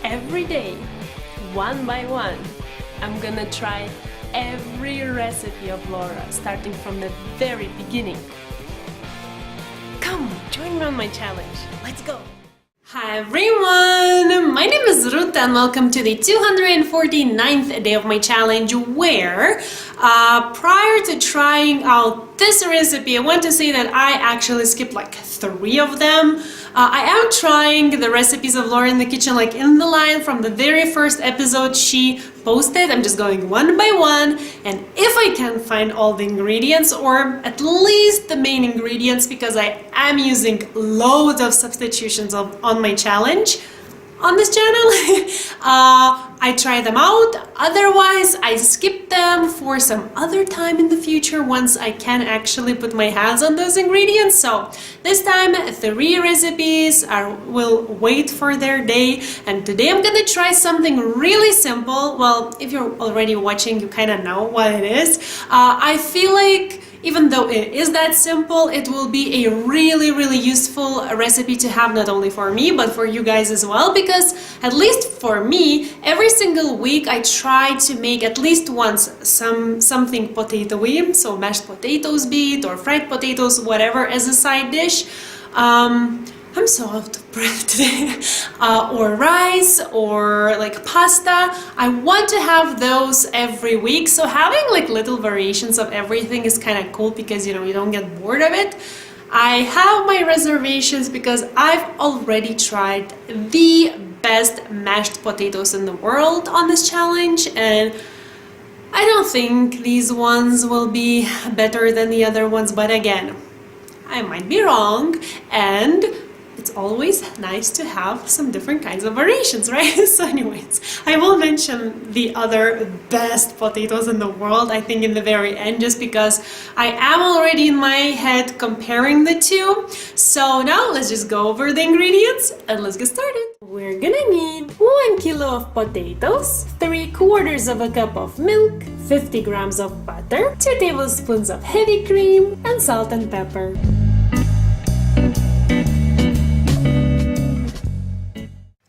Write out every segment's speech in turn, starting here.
every day, one by one, I'm gonna try every recipe of Laura, starting from the very beginning. Come, join me on my challenge. Let's go! Hi everyone! My name is Ruta and welcome to the 249th day of my challenge where prior to trying out this recipe, I want to say that I actually skipped like 3 of them. I am trying the recipes of Laura in the kitchen like in the line from the very first episode she posted. I'm just going one by one, and if I can find all the ingredients, or at least the main ingredients, because I am using loads of substitutions on my challenge on this channel, I try them out. Otherwise, I skip them for some other time in the future once I can actually put my hands on those ingredients. So this time 3 recipes will wait for their day, and today I'm gonna try something really simple. Well, if you're already watching, you kind of know what it is. I feel like even though it is that simple, it will be a really useful recipe to have, not only for me but for you guys as well, because at least for me, every single week I try to make at least once something potato-y, so mashed potatoes be it, or fried potatoes, whatever, as a side dish. I'm so out of breath today. Or rice, or like pasta. I want to have those every week, so having like little variations of everything is kind of cool, because you know, you don't get bored of it. I have my reservations because I've already tried the best mashed potatoes in the world on this challenge, and I don't think these ones will be better than the other ones, but again, I might be wrong, and it's always nice to have some different kinds of variations, right? So anyways, I will mention the other best potatoes in the world, I think, in the very end, just because I am already in my head comparing the two. So now let's just go over the ingredients and let's get started. We're gonna need 1 kilo of potatoes, 3/4 of a cup of milk, 50 grams of butter, 2 tablespoons of heavy cream, and salt and pepper.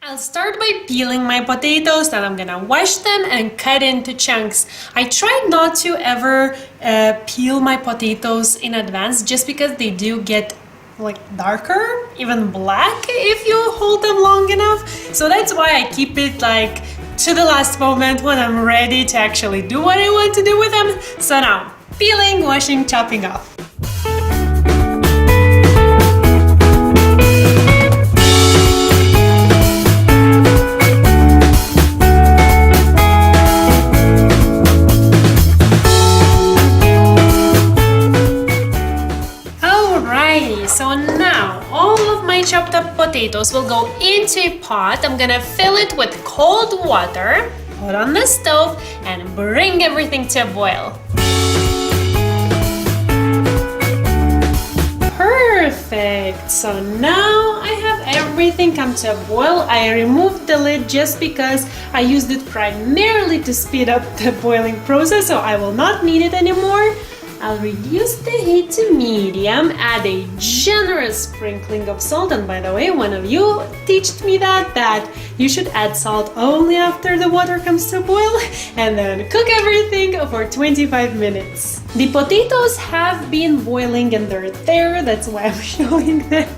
I'll start by peeling my potatoes, then I'm gonna wash them and cut into chunks. I try not to ever peel my potatoes in advance, just because they do get like darker, even black, if you hold them long enough. So that's why I keep it like to the last moment when I'm ready to actually do what I want to do with them. So now, peeling, washing, chopping off. So now all of my chopped up potatoes will go into a pot. I'm gonna fill it with cold water, put on the stove, and bring everything to a boil. Perfect! So now I have everything come to a boil. I removed the lid just because I used it primarily to speed up the boiling process, so I will not need it anymore. I'll reduce the heat to medium, add a generous sprinkling of salt, and by the way, one of you taught me that you should add salt only after the water comes to boil, and then cook everything for 25 minutes. The potatoes have been boiling and they're there, that's why I'm showing them.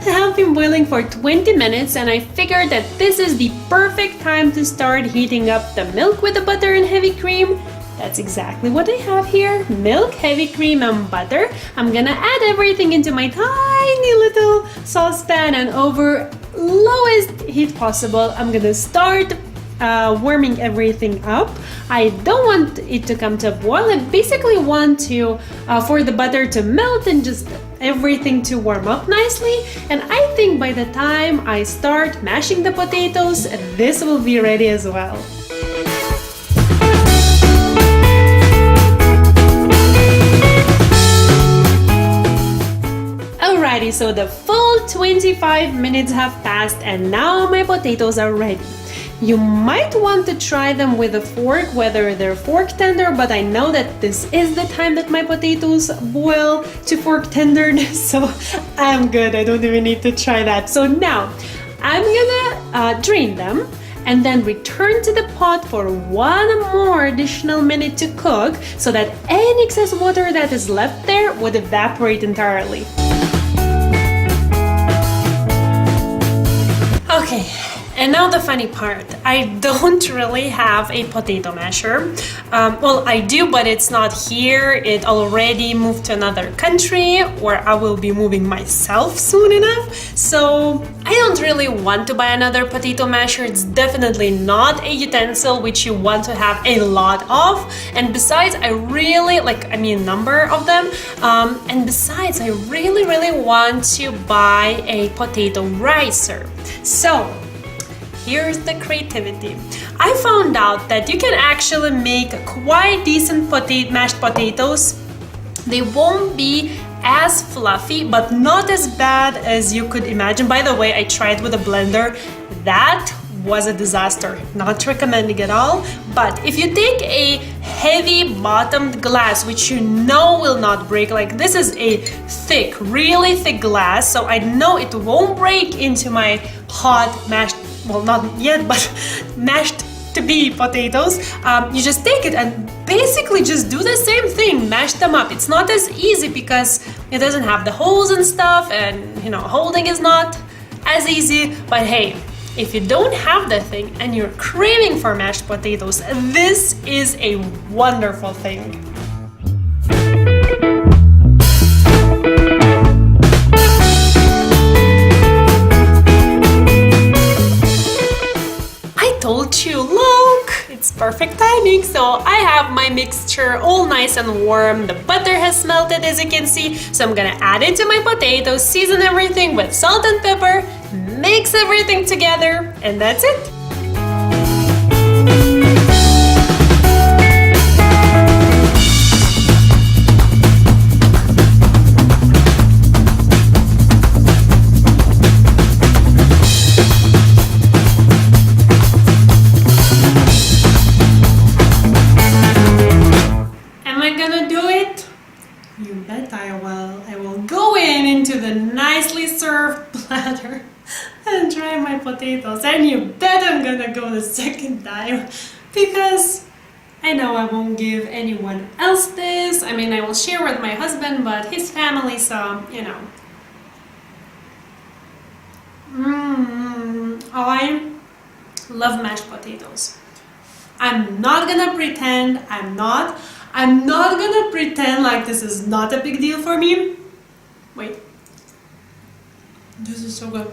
They have been boiling for 20 minutes, and I figured that this is the perfect time to start heating up the milk with the butter and heavy cream. That's exactly what I have here. Milk, heavy cream, and butter. I'm gonna add everything into my tiny little saucepan, and over lowest heat possible, I'm gonna start warming everything up. I don't want it to come to a boil. I basically want to for the butter to melt and just everything to warm up nicely. And I think by the time I start mashing the potatoes, this will be ready as well. Alrighty, so the full 25 minutes have passed, and now my potatoes are ready. You might want to try them with a fork, whether they're fork tender, but I know that this is the time that my potatoes boil to fork tenderness, so I'm good. I don't even need to try that. So now I'm gonna drain them, and then return to the pot for one more additional minute to cook so that any excess water that is left there would evaporate entirely. Okay, and now the funny part. I don't really have a potato masher. Well, I do, but it's not here. It already moved to another country where I will be moving myself soon enough. So I don't really want to buy another potato masher. It's definitely not a utensil which you want to have a lot of. And besides, I really number of them. And besides, I really want to buy a potato ricer. So here's the creativity. I found out that you can actually make quite decent mashed potatoes. They won't be as fluffy, but not as bad as you could imagine. By the way, I tried with a blender. That was a disaster. Not recommending at all. But if you take a heavy bottomed glass, which you know will not break, like this is a thick, really thick glass, so I know it won't break into my hot mashed, well, not yet, but mashed to be potatoes. You just take it and basically just do the same thing, mash them up. It's not as easy because it doesn't have the holes and stuff, and holding is not as easy, but hey, if you don't have that thing and you're craving for mashed potatoes, this is a wonderful thing. I told you, look, it's perfect timing. So I have my mixture all nice and warm. The butter has melted, as you can see. So I'm gonna add it to my potatoes, season everything with salt and pepper, mix everything together, and that's it. Am I gonna do it? You bet I will. I will go into the nicely served platter and try my potatoes, and you bet I'm gonna go the second time because I know I won't give anyone else this. I mean, I will share with my husband, but his family, so I love mashed potatoes. I'm not gonna pretend I'm not gonna pretend like this is not a big deal for me. Wait, this is so good.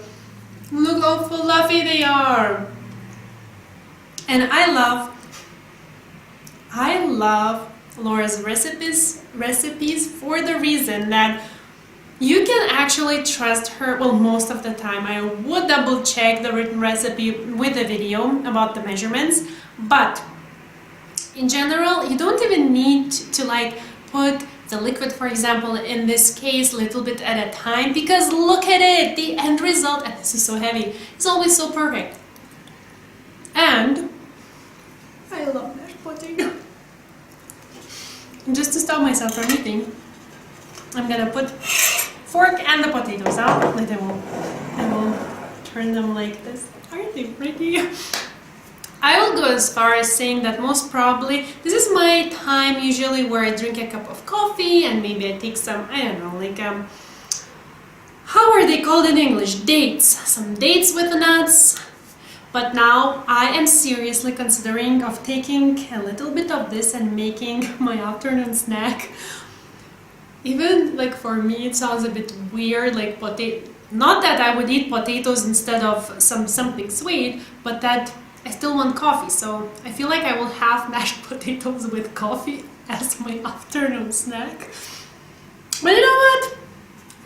Look how fluffy they are. And I love Laura's recipes for the reason that you can actually trust her. Well, most of the time I would double check the written recipe with the video about the measurements, but in general you don't even need to put the liquid, for example, in this case, little bit at a time, because look at it, the end result, and this is so heavy, it's always so perfect. And I love mashed potato. And just to stop myself from eating, I'm gonna put fork and the potatoes out. I will turn them like this. Aren't they pretty? I will go as far as saying that most probably this is my time usually where I drink a cup of coffee and maybe I take some, I don't know, how are they called in English? Dates. Some dates with nuts. But now I am seriously considering of taking a little bit of this and making my afternoon snack. Even for me it sounds a bit weird, not that I would eat potatoes instead of something sweet, but that I still want coffee, so I feel like I will have mashed potatoes with coffee as my afternoon snack. But you know what?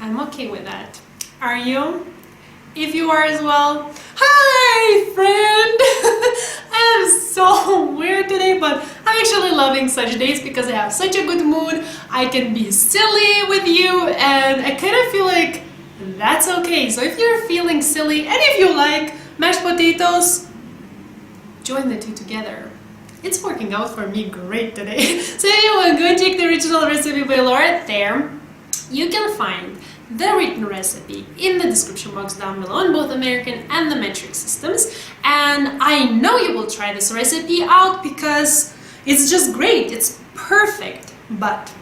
I'm okay with that. Are you? If you are as well, hi friend! I am so weird today, but I'm actually loving such days because I have such a good mood. I can be silly with you and I kind of feel like that's okay. So if you're feeling silly and if you like mashed potatoes, join the two together. It's working out for me great today. So if you want to go check the original recipe by Laura there, you can find the written recipe in the description box down below on both American and the metric systems. And I know you will try this recipe out because it's just great, it's perfect. But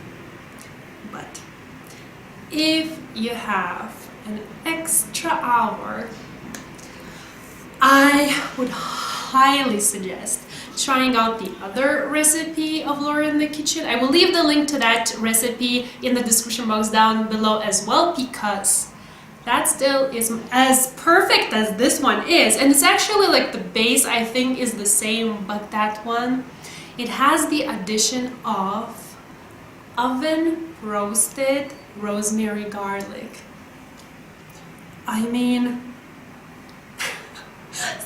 if you have an extra hour, I would highly suggest trying out the other recipe of Laura in the kitchen. I will leave the link to that recipe in the description box down below as well, because that still is as perfect as this one is. And it's actually like the base, I think, is the same, but that one, it has the addition of oven roasted rosemary garlic. I mean,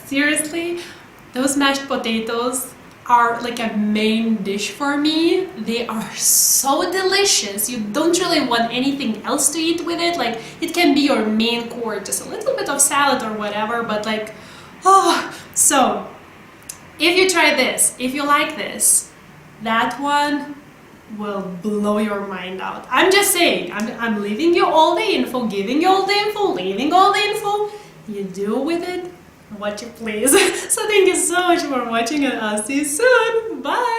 seriously, those mashed potatoes are like a main dish for me. They are so delicious. You don't really want anything else to eat with it. Like, it can be your main course, just a little bit of salad or whatever, but like, oh. So if you try this, if you like this, that one will blow your mind out. I'm just saying, I'm leaving you all the info, giving you all the info, leaving all the info. You do with it what you please. So thank you so much for watching, and I'll see you soon. Bye!